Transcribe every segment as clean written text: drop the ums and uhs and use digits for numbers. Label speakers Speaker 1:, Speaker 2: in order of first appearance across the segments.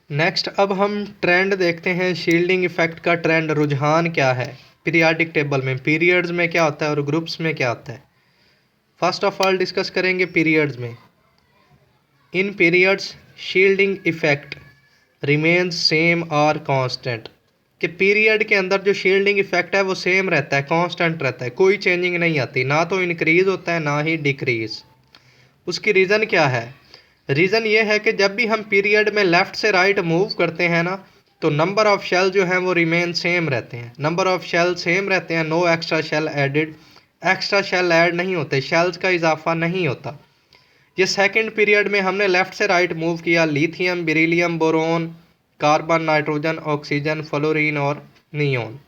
Speaker 1: Next अब हम trend देखते हैं, शील्डिंग इफेक्ट का ट्रेंड रुझान क्या है पीरियाडिक टेबल में, पीरियड्स में क्या होता है और ग्रुप्स में क्या होता है। फर्स्ट ऑफ ऑल डिस्कस करेंगे पीरियड्स में। इन periods shielding effect remains same और कांस्टेंट, कि पीरियड के अंदर जो शील्डिंग इफेक्ट है वो सेम रहता है, कांस्टेंट रहता है, कोई चेंजिंग नहीं आती, ना तो इंक्रीज होता है ना ही डिक्रीज। उसकी रीज़न क्या है? रीज़न ये है कि जब भी हम पीरियड में लेफ़्ट से राइट मूव करते हैं ना, तो नंबर ऑफ़ शेल जो हैं वो रिमेन सेम रहते हैं, नंबर ऑफ़ शेल सेम रहते हैं, no extra shell added, extra shell add नहीं होते, शेल्स का इजाफा नहीं होता। ये सेकंड पीरियड में हमने लेफ़्ट से राइट मूव किया, lithium, beryllium, boron, carbon, nitrogen, oxygen, fluorine और नियोन।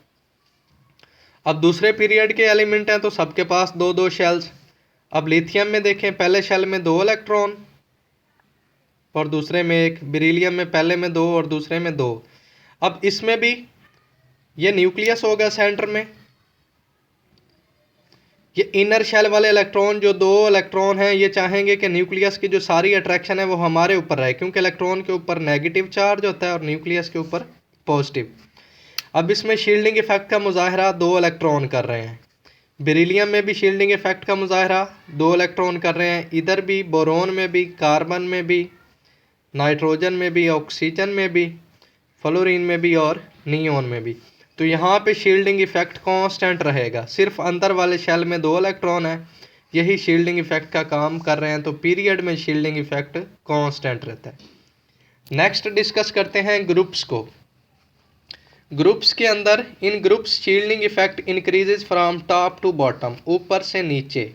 Speaker 1: अब दूसरे पीरियड के एलिमेंट हैं तो सबके पास दो दो शेल्स। अब लिथियम में देखें, पहले शेल में 2 इलेक्ट्रॉन और दूसरे में 1, बेरिलियम में पहले में 2 और दूसरे में 2। अब इसमें भी ये न्यूक्लियस होगा सेंटर में, ये इनर शेल वाले इलेक्ट्रॉन जो 2 इलेक्ट्रॉन हैं ये चाहेंगे कि न्यूक्लियस की जो सारी अट्रैक्शन है वो हमारे ऊपर रहे, क्योंकि इलेक्ट्रॉन के ऊपर नेगेटिव चार्ज होता है और न्यूक्लियस के ऊपर पॉजिटिव। अब इसमें शील्डिंग इफेक्ट का मुजाहरा 2 इलेक्ट्रॉन कर रहे हैं, बेरिलियम में भी शील्डिंग इफेक्ट का मुजाहरा 2 इलेक्ट्रॉन कर रहे हैं, इधर भी बोरोन में भी, कार्बन में भी, नाइट्रोजन में भी, ऑक्सीजन में भी, फ्लोरीन में भी और नियोन में भी। तो यहाँ पे शील्डिंग इफेक्ट कांस्टेंट रहेगा, सिर्फ अंदर वाले शेल में 2 इलेक्ट्रॉन है, यही शील्डिंग इफेक्ट का काम कर रहे हैं, तो पीरियड में शील्डिंग इफेक्ट कांस्टेंट रहता है। नेक्स्ट डिस्कस करते हैं ग्रुप्स को। ग्रुप्स के अंदर इन groups shielding effect increases from top to bottom, ऊपर से नीचे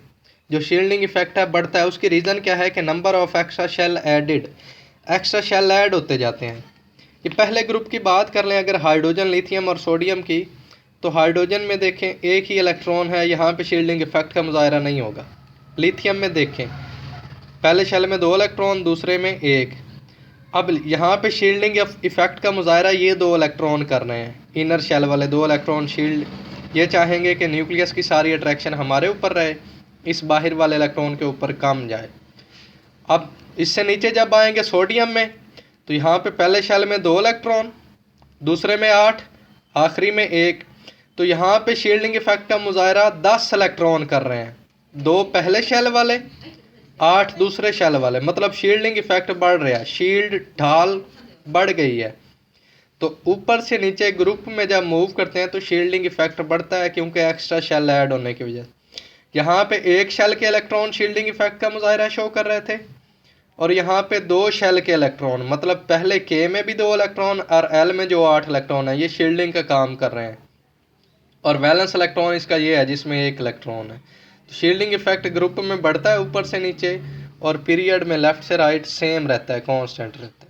Speaker 1: जो शील्डिंग इफेक्ट है बढ़ता है। उसकी रीज़न क्या है कि number of extra shell added, extra shell add होते जाते हैं। ये पहले ग्रुप की बात कर लें, अगर हाइड्रोजन, लिथियम और सोडियम की, तो हाइड्रोजन में देखें एक ही इलेक्ट्रॉन है, यहाँ पे शील्डिंग इफेक्ट का मुजाहरा नहीं होगा। लिथियम में देखें पहले शेल में 2 इलेक्ट्रॉन, दूसरे में 1। अब यहाँ पे शील्डिंग इफेक्ट का मुजाहरा ये 2 इलेक्ट्रॉन कर रहे हैं, इनर शेल वाले 2 इलेक्ट्रॉन शील्ड, ये चाहेंगे कि न्यूक्लियस की सारी अट्रैक्शन हमारे ऊपर रहे, इस बाहर वाले इलेक्ट्रॉन के ऊपर कम जाए। अब इससे नीचे जब आएंगे सोडियम में, तो यहाँ पे पहले शेल में 2 इलेक्ट्रॉन, दूसरे में 8, आखिरी में 1। तो यहाँ पे शील्डिंग इफेक्ट का मुजाहरा 10 इलेक्ट्रॉन कर रहे हैं, 2 पहले शेल वाले, 8 दूसरे शेल वाले, मतलब शील्डिंग इफेक्ट बढ़ रहा है, शील्ड ढाल बढ़ गई है। तो ऊपर से नीचे ग्रुप में जब मूव करते हैं तो शील्डिंग इफेक्ट बढ़ता है, क्योंकि एक्स्ट्रा शेल ऐड होने की वजह से। यहाँ पे एक शेल के इलेक्ट्रॉन शील्डिंग इफेक्ट का मुजाहरा शो कर रहे थे, और यहाँ पे 2 शेल के इलेक्ट्रॉन, मतलब पहले के में भी 2 इलेक्ट्रॉन और एल में जो 8 इलेक्ट्रॉन है, ये शील्डिंग का काम कर रहे हैं। और वैलेंस इलेक्ट्रॉन इसका ये है जिसमें 1 इलेक्ट्रॉन है। तो शील्डिंग इफेक्ट ग्रुप में बढ़ता है ऊपर से नीचे, और पीरियड में लेफ्ट से राइट सेम रहता है, कांस्टेंट रहता है।